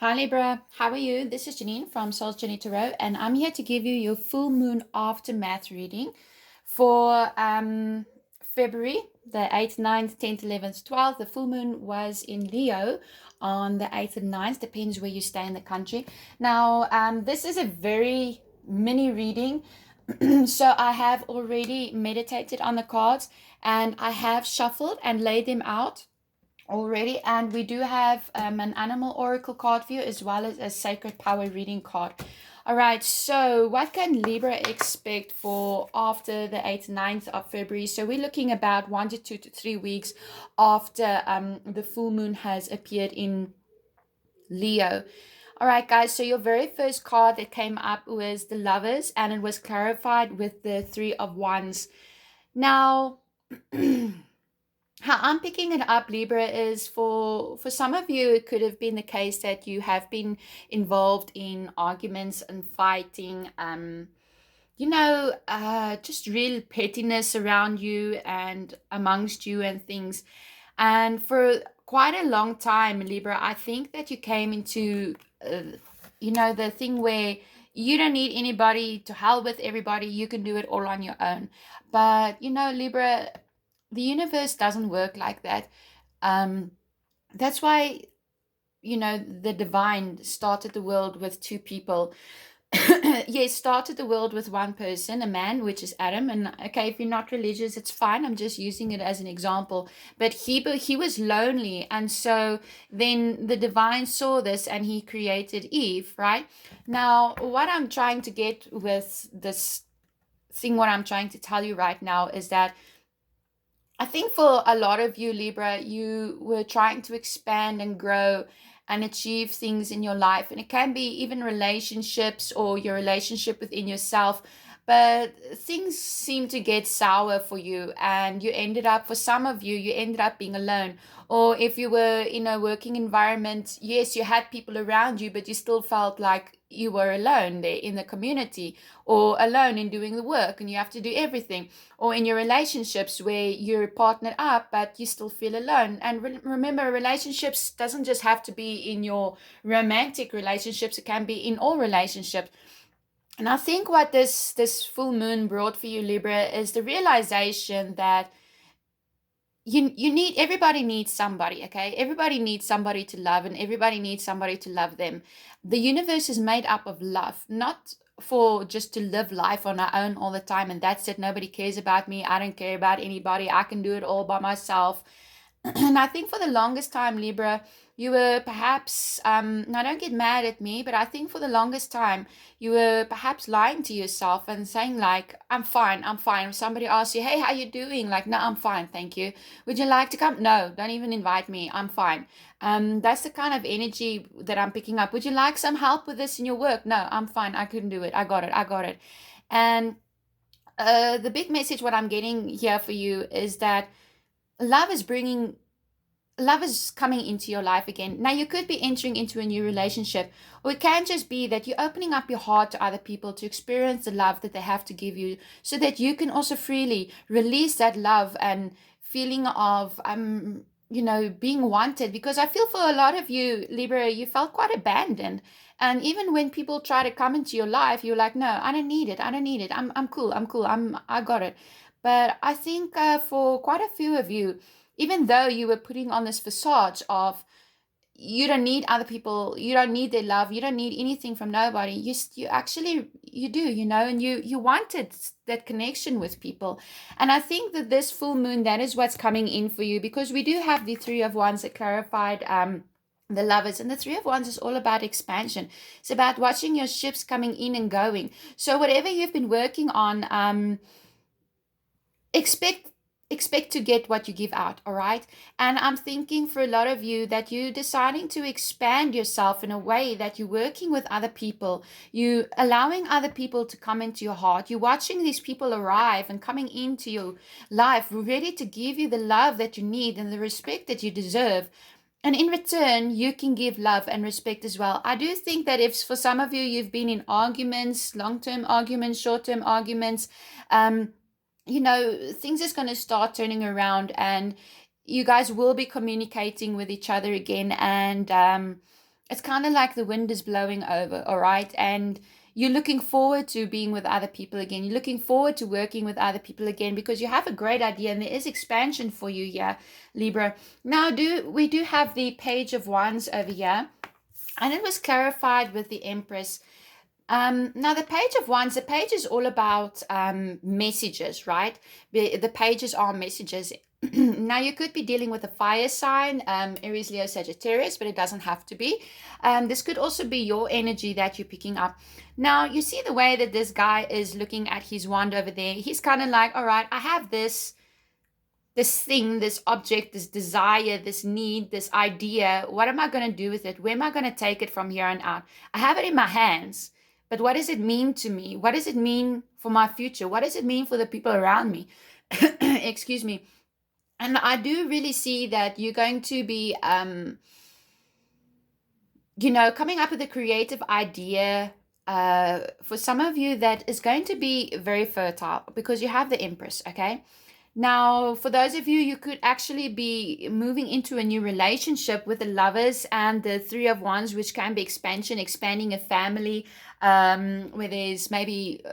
Hi Libra, how are you? This is Janine from Soul's Journey Tarot, and I'm here to give you your full moon aftermath reading for February, the 8th, 9th, 10th, 11th, 12th. The full moon was in Leo on the 8th and 9th, depends where you stay in the country. Now, this is a very mini reading, so I have already meditated on the cards and I have shuffled and laid them out already, and we do have an animal oracle card for you as well as a sacred power reading card. All right, so what can Libra expect for after the 8th, 9th of February? So we're looking about 1 to 2 to 3 weeks after the full moon has appeared in Leo. All right, guys, so your very first card that came up was the Lovers, and it was clarified with the Three of Wands. Now, how I'm picking it up, Libra, is for some of you, it could have been the case that you have been involved in arguments and fighting, just real pettiness around you and amongst you and things. And for quite a long time, Libra, I think that you came into, the thing where you don't need anybody, to hell with everybody, you can do it all on your own. But, Libra, the universe doesn't work like that. Um, that's why, the divine started the world with two people. Yes, started the world with one person, a man, which is Adam. And okay, if you're not religious, it's fine. I'm just using it as an example. But he was lonely, and so then the divine saw this and he created Eve, right? Now, what I'm trying to get with this thing, what I'm trying to tell you right now is that I think for a lot of you, Libra, you were trying to expand and grow and achieve things in your life. And it can be even relationships or your relationship within yourself. But things seem to get sour for you. And you ended up, for some of you, you ended up being alone. Or if you were in a working environment, yes, you had people around you, but you still felt like you were alone there in the community or alone in doing the work and you have to do everything, or in your relationships where you're partnered up but you still feel alone. And remember, relationships doesn't just have to be in your romantic relationships, it can be in all relationships. And I think what this full moon brought for you, Libra, is the realization that you need, everybody needs somebody. Okay, everybody needs somebody to love, and everybody needs somebody to love them. The universe is made up of love, not for just to live life on our own all the time and that's it. Nobody cares about me, I don't care about anybody, I can do it all by myself. And I think for the longest time, Libra, you were perhaps, now don't get mad at me, but I think for the longest time, you were perhaps lying to yourself and saying, like, I'm fine, I'm fine. If somebody asks you, hey, how you doing? Like, no, I'm fine, thank you. Would you like to come? No, don't even invite me, I'm fine. That's the kind of energy that I'm picking up. Would you like some help with this in your work? No, I'm fine, I couldn't do it, I got it, I got it. And the big message, what I'm getting here for you is that love is bringing love is coming into your life again. Now, you could be entering into a new relationship, or it can just be that you're opening up your heart to other people to experience the love that they have to give you, so that you can also freely release that love and feeling of being wanted. Because I feel for a lot of you, Libra, you felt quite abandoned. And even when people try to come into your life, you're like, no, I don't need it. I don't need it. I'm cool. I'm cool. I got it. But I think for quite a few of you, even though you were putting on this facade of you don't need other people, you don't need their love, you don't need anything from nobody, you actually, you do, and you wanted that connection with people. And I think that this full moon, that is what's coming in for you, because we do have the Three of Wands that clarified the Lovers, and the Three of Wands is all about expansion. It's about watching your ships coming in and going. So whatever you've been working on, expect to get what you give out. All right. And I'm thinking for a lot of you that you're deciding to expand yourself in a way that you're working with other people, you allowing other people to come into your heart, you're watching these people arrive and coming into your life ready to give you the love that you need and the respect that you deserve. And in return, you can give love and respect as well. I do think that if for some of you, you've been in arguments, long-term arguments, short-term arguments, things is going to start turning around, and you guys will be communicating with each other again. And it's kind of like the wind is blowing over, all right? And you're looking forward to being with other people again. You're looking forward to working with other people again because you have a great idea and there is expansion for you here, Libra. Now, we do have the Page of Wands over here, and it was clarified with the Empress. Now, the Page of Wands, the page is all about messages, right? The pages are messages. Now, you could be dealing with a fire sign, Aries, Leo, Sagittarius, but it doesn't have to be. This could also be your energy that you're picking up. Now, you see the way that this guy is looking at his wand over there. He's kind of like, all right, I have this thing, this object, this desire, this need, this idea. What am I going to do with it? Where am I going to take it from here on out? I have it in my hands, but what does it mean to me? What does it mean for my future? What does it mean for the people around me? Excuse me. And I do really see that you're going to be, coming up with a creative idea for some of you that is going to be very fertile because you have the Empress, okay? Now, for those of you, you could actually be moving into a new relationship with the Lovers and the Three of Wands, which can be expansion, expanding a family, where there's maybe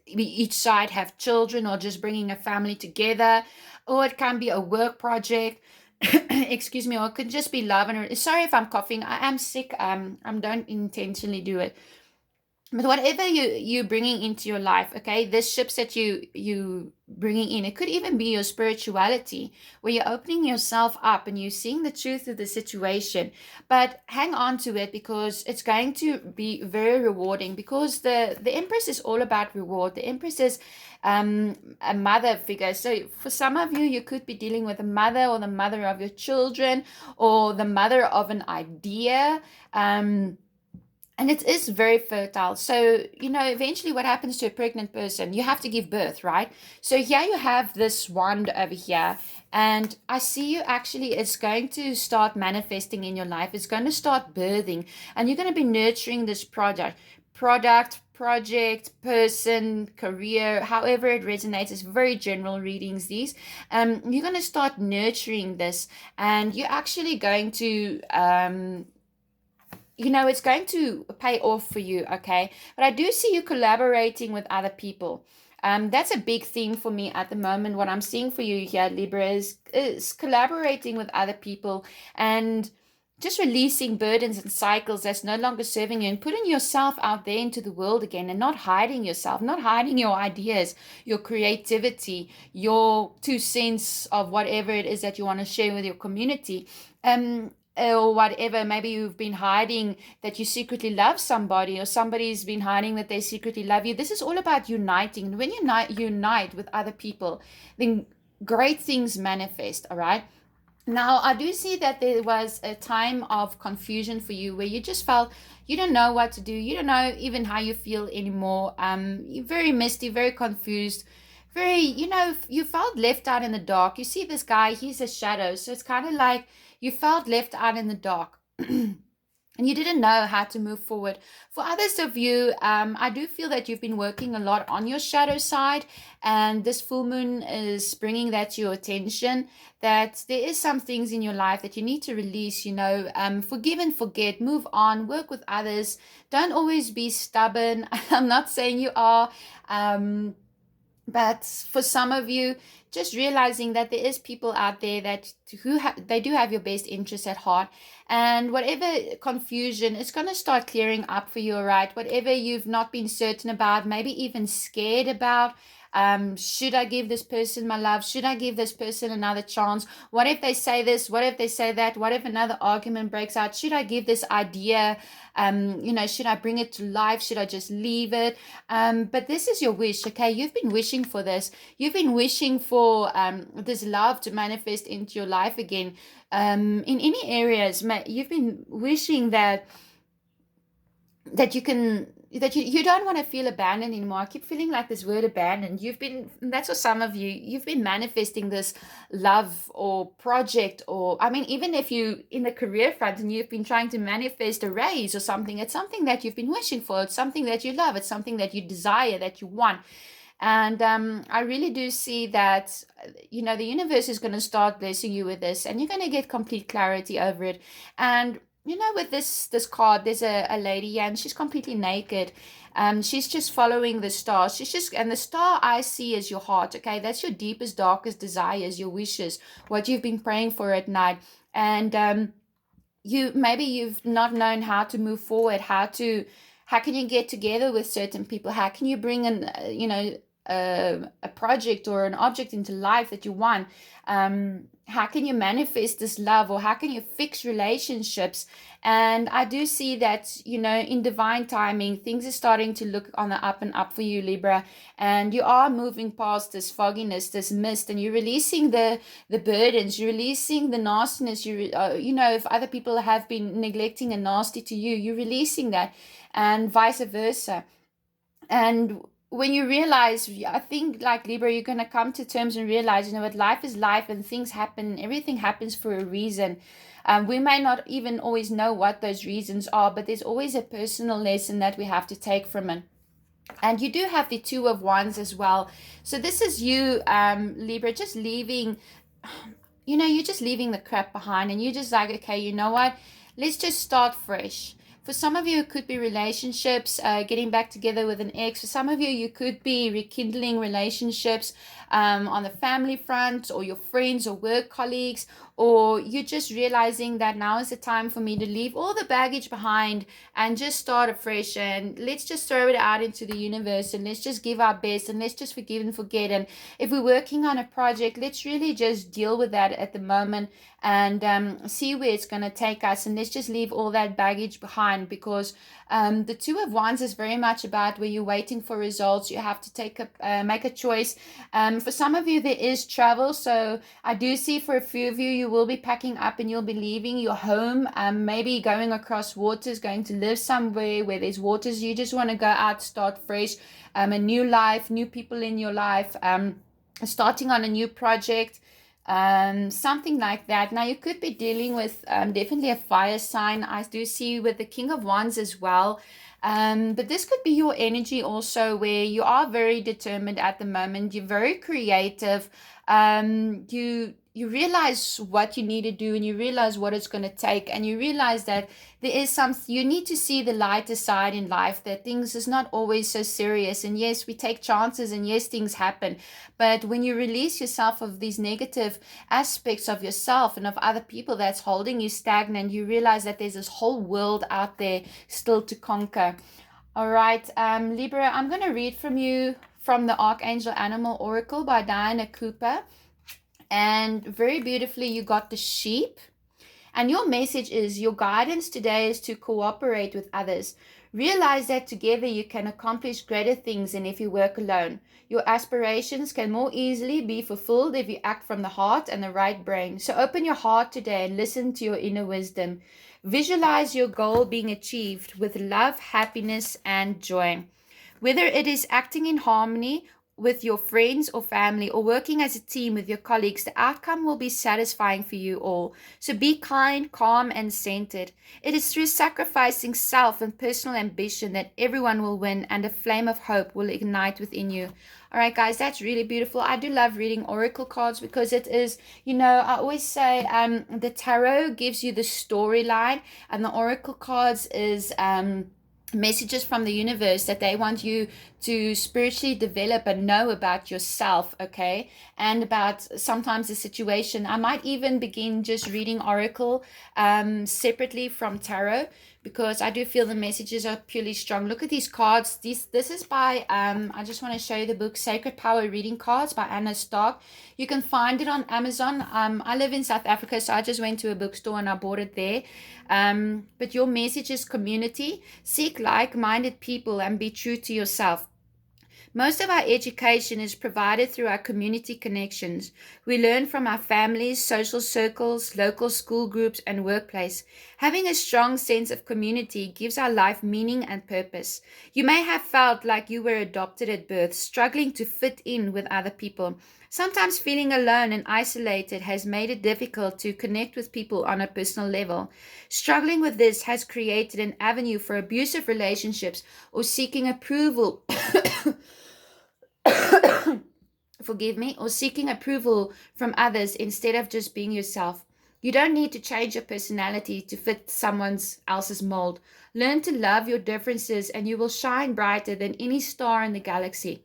each side have children or just bringing a family together, or it can be a work project. Excuse me, or it could just be love. And sorry if I'm coughing. I am sick. I don't intentionally do it. But whatever you're bringing into your life, okay, this ships that you bringing in, it could even be your spirituality, where you're opening yourself up and you're seeing the truth of the situation. But hang on to it because it's going to be very rewarding, because the Empress is all about reward. The Empress is a mother figure. So for some of you, you could be dealing with a mother or the mother of your children or the mother of an idea. And it is very fertile. So, eventually what happens to a pregnant person? You have to give birth, right? So here you have this wand over here. And I see you actually, it's going to start manifesting in your life. It's going to start birthing. And you're going to be nurturing this project, person, career, however it resonates. It's very general readings, these. You're going to start nurturing this. And you're actually going to... it's going to pay off for you, okay? But I do see you collaborating with other people. That's a big theme for me at the moment. What I'm seeing for you here, Libra, is collaborating with other people and just releasing burdens and cycles that's no longer serving you, and putting yourself out there into the world again, and not hiding yourself, not hiding your ideas, your creativity, your 2 cents of whatever it is that you want to share with your community. Or whatever, maybe you've been hiding that you secretly love somebody, or somebody's been hiding that they secretly love you. This is all about uniting. When you unite with other people, then great things manifest, all right? Now, I do see that there was a time of confusion for you where you just felt you don't know what to do. You don't know even how you feel anymore. You're very misty, very confused, very, you felt left out in the dark. You see this guy, he's a shadow. So it's kind of like you felt left out in the dark. And you didn't know how to move forward. For others of you, I do feel that you've been working a lot on your shadow side, and this full moon is bringing that to your attention, that there is some things in your life that you need to release, forgive and forget, move on, work with others. Don't always be stubborn. I'm not saying you are, but for some of you, just realizing that there is people out there that they do have your best interests at heart, and whatever confusion, it's going to start clearing up for you, all right? Whatever you've not been certain about, maybe even scared about, should I give this person my love? Should I give this person another chance? What if they say this? What if they say that? What if another argument breaks out? Should I give this idea? Should I bring it to life? Should I just leave it? But this is your wish, okay? You've been wishing for this. You've been wishing for this love to manifest into your life again. In any areas, you've been wishing that you don't want to feel abandoned anymore. I keep feeling like this word abandoned. That's for some of you, you've been manifesting this love or project, or even if you in the career front and you've been trying to manifest a raise or something, it's something that you've been wishing for. It's something that you love. It's something that you desire, that you want. And I really do see that, the universe is going to start blessing you with this, and you're going to get complete clarity over it. And with this card, there's a lady here, and she's completely naked. She's just following the stars. And the star I see is your heart. Okay, that's your deepest, darkest desires, your wishes, what you've been praying for at night. And you've not known how to move forward, how can you get together with certain people, how can you bring an a project or an object into life that you want, how can you manifest this love, or how can you fix relationships. And I do see that, in divine timing, things are starting to look on the up and up for you, Libra, and you are moving past this fogginess, this mist, and you're releasing the burdens, you're releasing the nastiness. If other people have been neglecting and nasty to you, you're releasing that, and vice versa. And when you realize, I think, like Libra, you're going to come to terms and realize, what, life is life, and things happen, everything happens for a reason. We may not even always know what those reasons are, but there's always a personal lesson that we have to take from it. And you do have the Two of Wands as well. So this is you, Libra, just leaving, you're just leaving the crap behind, and you're just like, okay, you know what? Let's just start fresh. For some of you, it could be relationships, getting back together with an ex. For some of you, you could be rekindling relationships on the family front, or your friends or work colleagues, or you're just realizing that now is the time for me to leave all the baggage behind and just start afresh, and let's just throw it out into the universe, and let's just give our best, and let's just forgive and forget. And if we're working on a project, let's really just deal with that at the moment, and see where it's going to take us, and let's just leave all that baggage behind, because the Two of Wands is very much about where you're waiting for results. You have to make a choice. For some of you, there is travel, so I do see for a few of you, you will be packing up and you'll be leaving your home, maybe going across waters, going to live somewhere where there's waters. You just want to go out, start fresh, a new life, new people in your life, starting on a new project, something like that. Now, you could be dealing with definitely a fire sign. I do see with the King of Wands as well. But this could be your energy also, where you are very determined at the moment. You're very creative. You realize what you need to do, and you realize what it's going to take, and you realize that there is you need to see the lighter side in life, that things is not always so serious. And yes, we take chances, and yes, things happen, but when you release yourself of these negative aspects of yourself and of other people that's holding you stagnant, you realize that there's this whole world out there still to conquer. All right, Libra, I'm going to read from you from the Archangel Animal Oracle by Diana Cooper. And very beautifully, you got the sheep. And your message is, your guidance today is to cooperate with others. Realize that together you can accomplish greater things than if you work alone. Your aspirations can more easily be fulfilled if you act from the heart and the right brain. So open your heart today and listen to your inner wisdom. Visualize your goal being achieved with love, happiness, and joy. Whether it is acting in harmony with your friends or family, or working as a team with your colleagues, the outcome will be satisfying for you all. So be kind, calm, and centered. It is through sacrificing self and personal ambition that everyone will win, and a flame of hope will ignite within you. All right, guys, that's really beautiful. I do love reading oracle cards, because it is, I always say the tarot gives you the storyline, and the oracle cards is messages from the universe that they want you to spiritually develop and know about yourself, okay, and about sometimes the situation. I might even begin just reading oracle separately from tarot, because I do feel the messages are purely strong. Look at these cards. This is by I just want to show you the book Sacred Power Reading Cards by Anna Stark. You can find it on Amazon. I live in South Africa, so I just went to a bookstore and I bought it there. But your message is community. Seek like-minded people and be true to yourself. Most of our education is provided through our community connections. We learn from our families, social circles, local school groups, and workplace. Having a strong sense of community gives our life meaning and purpose. You may have felt like you were adopted at birth, struggling to fit in with other people. Sometimes feeling alone and isolated has made it difficult to connect with people on a personal level. Struggling with this has created an avenue for abusive relationships or seeking approval or seeking approval from others instead of just being yourself. You don't need to change your personality to fit someone else's mold. Learn to love your differences, and you will shine brighter than any star in the galaxy.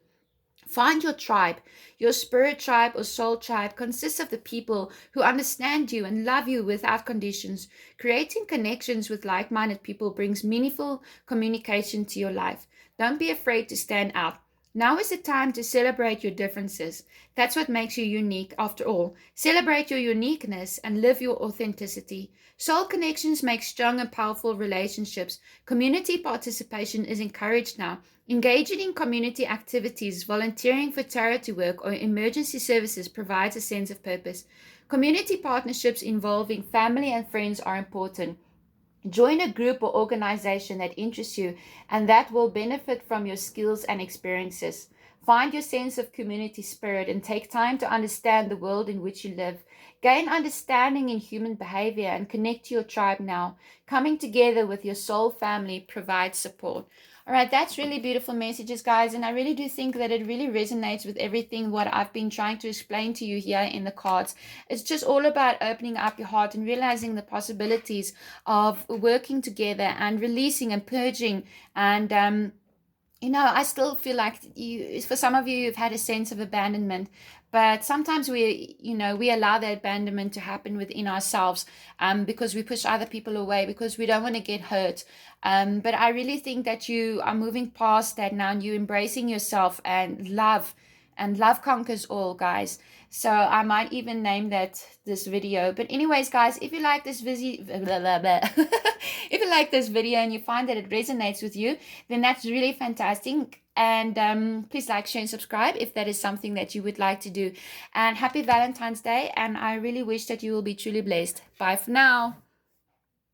Find your tribe. Your spirit tribe or soul tribe consists of the people who understand you and love you without conditions. Creating connections with like minded people brings meaningful communication to your life. Don't be afraid to stand out. Now is the time to celebrate your differences. That's what makes you unique, after all. Celebrate your uniqueness and live your authenticity. Soul connections make strong and powerful relationships. Community participation is encouraged now. Engaging in community activities, volunteering for charity work, or emergency services provides a sense of purpose. Community partnerships involving family and friends are important. Join a group or organization that interests you and that will benefit from your skills and experiences. Find your sense of community spirit and take time to understand the world in which you live. Gain understanding in human behavior and connect to your tribe now. Coming together with your soul family provides support. All right, that's really beautiful messages, guys. And I really do think that it really resonates with everything what I've been trying to explain to you here in the cards. It's just all about opening up your heart and realizing the possibilities of working together and releasing and purging. And I still feel like for some of you, you've had a sense of abandonment, but sometimes we allow that abandonment to happen within ourselves, because we push other people away because we don't want to get hurt. But I really think that you are moving past that now, and you're embracing yourself, and love conquers all, guys. So I might even name that this video. But anyways, guys, if you like this video, if you like this video and you find that it resonates with you, then that's really fantastic. And please like, share, and subscribe if that is something that you would like to do. And happy Valentine's Day. And I really wish that you will be truly blessed. Bye for now.